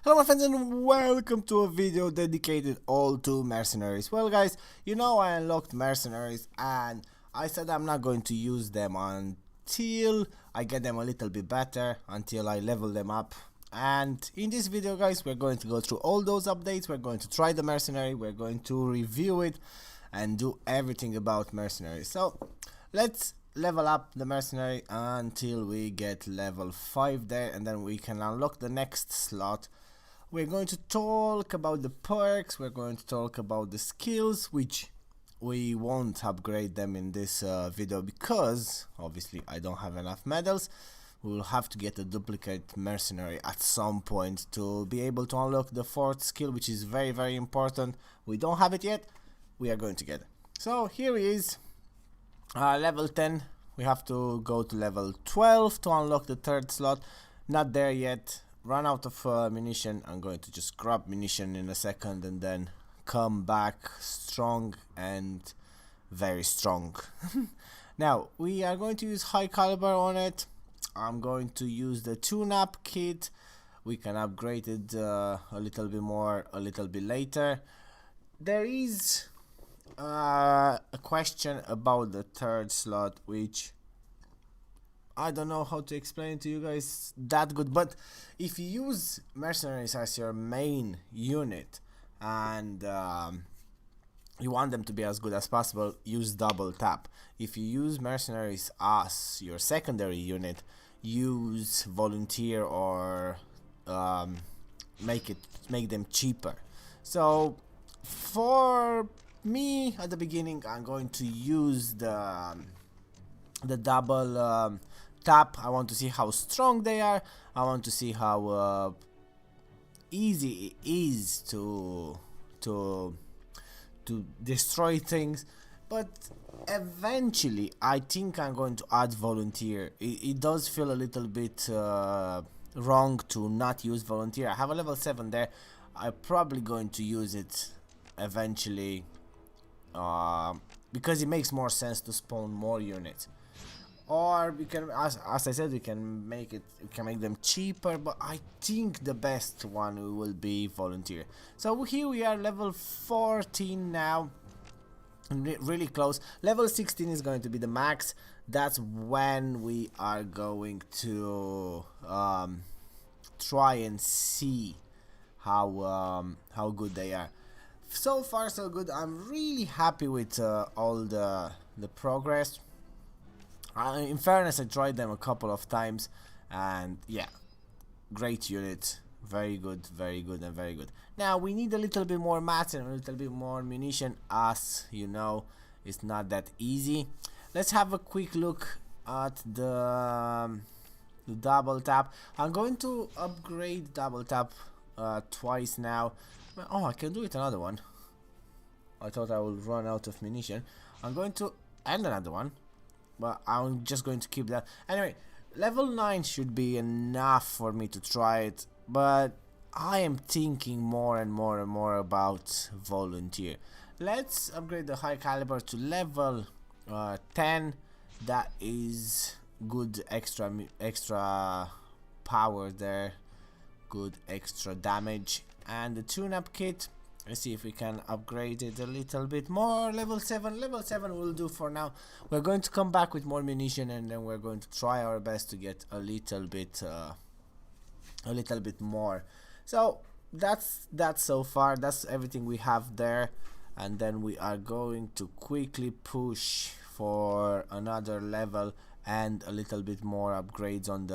Hello my friends and welcome to a video dedicated all to mercenaries. Well guys, you know I unlocked mercenaries and I said I'm not going to use them until I get them a little bit better, until I level them up. And in this video guys, we're going to go through all those updates, we're going to try the mercenary, we're going to review it and do everything about mercenaries. So let's level up the mercenary until we get level 5 there, and then we can unlock the next slot. We're going to talk about the perks, we're going to talk about the skills, which we won't upgrade them in this video because obviously I don't have enough medals. We'll have to get a duplicate mercenary at some point to be able to unlock the 4th skill, which is very important. We don't have it yet, we are going to get it. So here he is, level 10. We have to go to level 12 to unlock the 3rd slot. Not there yet. Run out of munition. I'm going to just grab munition in a second and then come back strong and very strong. Now we are going to use high caliber on it. I'm going to use the tune-up kit. We can upgrade it a little bit more a little bit later. There is a question about the 3rd slot, which I don't know how to explain to you guys that good, but if you use mercenaries as your main unit and you want them to be as good as possible, use double tap. If you use mercenaries as your secondary unit, use volunteer or make them cheaper. So for me at the beginning, I'm going to use the double tap. I want to see how strong they are. I want to see how easy it is to destroy things. But eventually I think I'm going to add volunteer. It does feel a little bit wrong to not use volunteer. I have a level 7 there. I'm probably going to use it eventually because it makes more sense to spawn more units. Or we can, as I said, we can make them cheaper, but I think the best one will be volunteer. So here we are, level 14 now, really close. Level 16 is going to be the max. That's when we are going to try and see how good they are. So far so good. I'm really happy with all the progress. In fairness, I tried them a couple of times and yeah, great unit, very good and very good. Now we need a little bit more mats and a little bit more munition, as you know it's not that easy. Let's have a quick look at the double tap. I'm going to upgrade double tap twice now. Oh, I can do it another one. I thought I would run out of munition. I'm going to add another one, but I'm just going to keep that. Anyway, level 9 should be enough for me to try it, but I am thinking more and more about volunteer. Let's upgrade the high caliber to level 10. That is good extra power there, good extra damage. And the tune-up kit, let's see if we can upgrade it a little bit more. Level 7 will do for now. We're going to come back with more munition and then we're going to try our best to get a little bit more. So that's so far, that's everything we have there, and then we are going to quickly push for another level and a little bit more upgrades on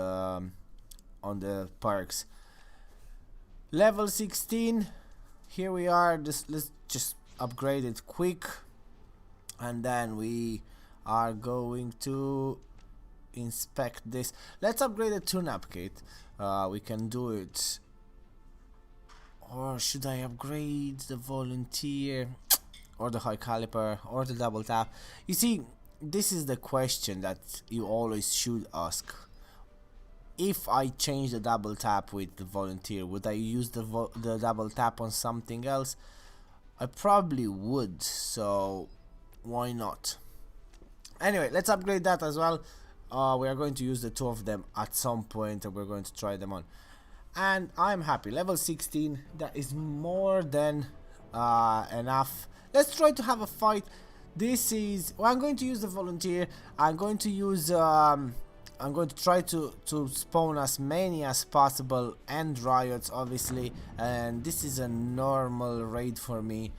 the perks. Level 16, here we are. Let's just upgrade it quick, and then we are going to inspect this. Let's upgrade the tune-up kit. We can do it, or should I upgrade the volunteer or the high caliber or the double tap? You see, this is the question that you always should ask. If I change the double tap with the volunteer, would I use the double tap on something else? I probably would, so why not? Anyway, let's upgrade that as well. We are going to use the two of them at some point and we're going to try them on. and I'm happy. Level 16, that is more than enough. Let's try to have a fight. This is, well, I'm going to use the volunteer. I'm going to use I'm going to try to spawn as many as possible, and riots obviously, and this is a normal raid for me.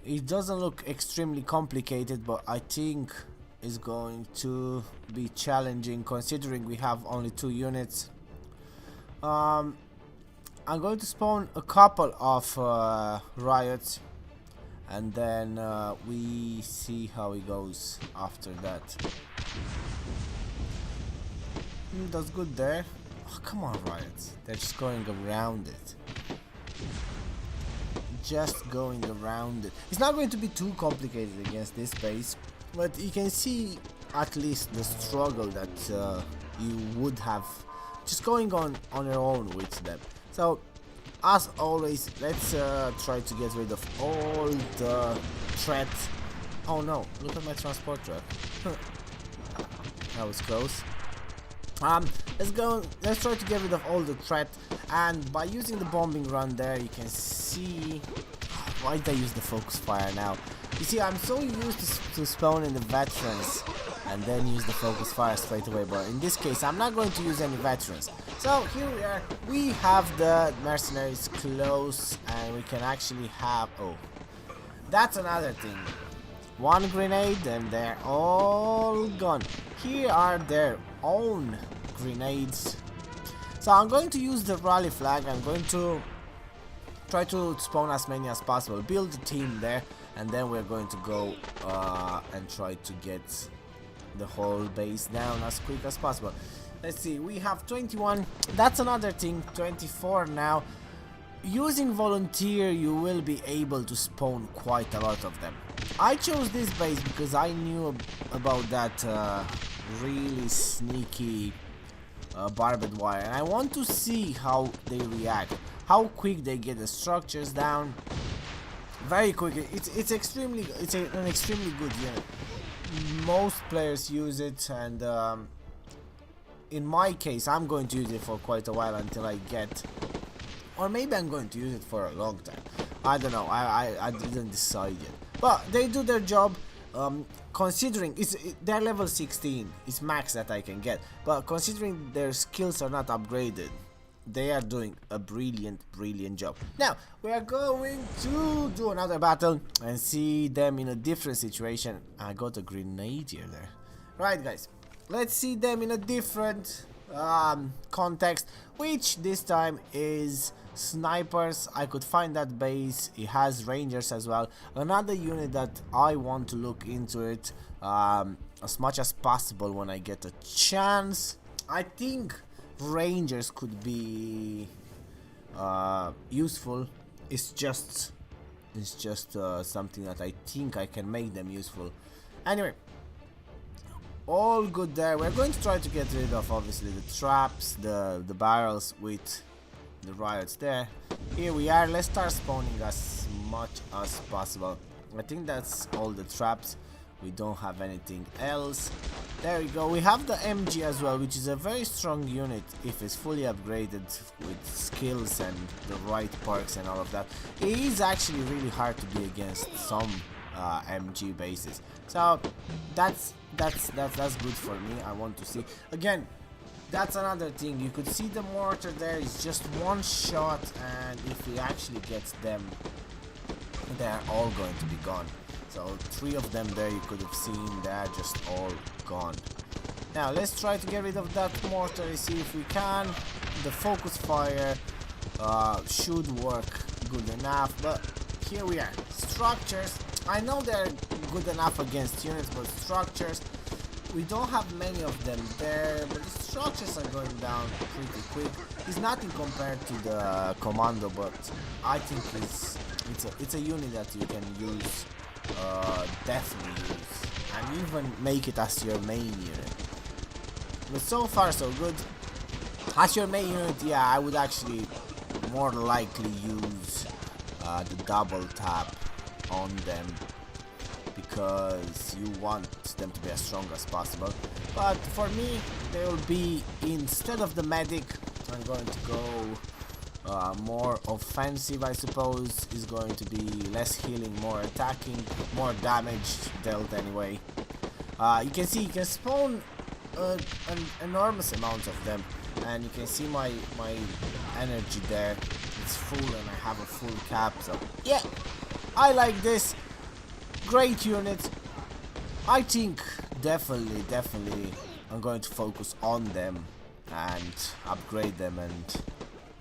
It doesn't look extremely complicated, but I think it's going to be challenging considering we have only 2 units. I'm going to spawn a couple of riots, and then we see how it goes after that. That's good there. Oh, come on, riots. They're just going around it. Just going around it. It's not going to be too complicated against this base, but you can see at least the struggle that you would have just going on your own with them. So, as always, let's try to get rid of all the threats. Oh no, look at my transport truck. That was close. Let's try to get rid of all the threat, and by using the bombing run there, you can see. Why did I use the focus fire now? You see, I'm so used to spawning the veterans and then use the focus fire straight away, but in this case I'm not going to use any veterans. So here we are, we have the mercenaries close, and we can actually have, oh, that's another thing. 1 grenade and they're all gone. Here are their own grenades. So I'm going to use the rally flag. I'm going to try to spawn as many as possible, build a team there, and then we're going to go and try to get the whole base down as quick as possible. Let's see, we have 21. That's another thing, 24 now. Using volunteer, you will be able to spawn quite a lot of them. I chose this base because I knew about that really sneaky barbed wire, and I want to see how they react, how quick they get the structures down. Very quick. It's an extremely good unit. Most players use it, and in my case, I'm going to use it for quite a while until I get. Or maybe I'm going to use it for a long time. I don't know. I didn't decide yet. But they do their job. Considering they're level 16, it's max that I can get. But considering their skills are not upgraded, they are doing a brilliant job. Now we are going to do another battle and see them in a different situation. I got a grenadier there. Right, guys. Let's see them in a different context, which this time is snipers. I could find that base. It has rangers as well. Another unit that I want to look into it as much as possible when I get a chance. I think rangers could be useful. It's just something that I think I can make them useful. Anyway, all good there. We're going to try to get rid of obviously the traps, the barrels with the riots there. Here we are. Let's start spawning as much as possible. I think that's all the traps. We don't have anything else. There we go. We have the MG as well, which is a very strong unit if it's fully upgraded with skills and the right perks and all of that. It is actually really hard to be against some MG bases. So that's good for me. I want to see again. That's another thing. You could see the mortar there is just one shot, and if he actually gets them, they're all going to be gone. So 3 of them there you could have seen, they're just all gone. Now let's try to get rid of that mortar and see if we can. The focus fire should work good enough, but here we are. Structures, I know they're good enough against units, but structures, we don't have many of them there, but the structures are going down pretty quick. It's nothing compared to the commando, but I think it's a unit that you can use, definitely use, and even make it as your main unit. But so far so good. As your main unit, yeah, I would actually more likely use the double tap on them, because you want them to be as strong as possible. But for me, they will be, instead of the medic, I'm going to go more offensive, I suppose. Is going to be less healing, more attacking, more damage dealt anyway. You can see you can spawn an enormous amount of them, and you can see my energy there. It's full and I have a full cap, so yeah, I like this. Great unit. I think definitely I'm going to focus on them and upgrade them and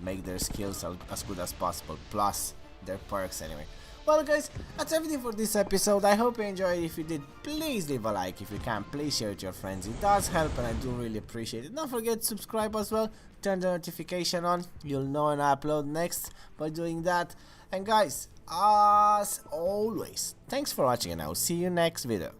make their skills as good as possible, plus their perks anyway. Well guys, that's everything for this episode. I hope you enjoyed. If you did, please leave a like. If you can, please share with your friends. It does help and I do really appreciate it. Don't forget to subscribe as well, turn the notification on. You'll know when I upload next by doing that. And guys, as always, thanks for watching and I will see you next video.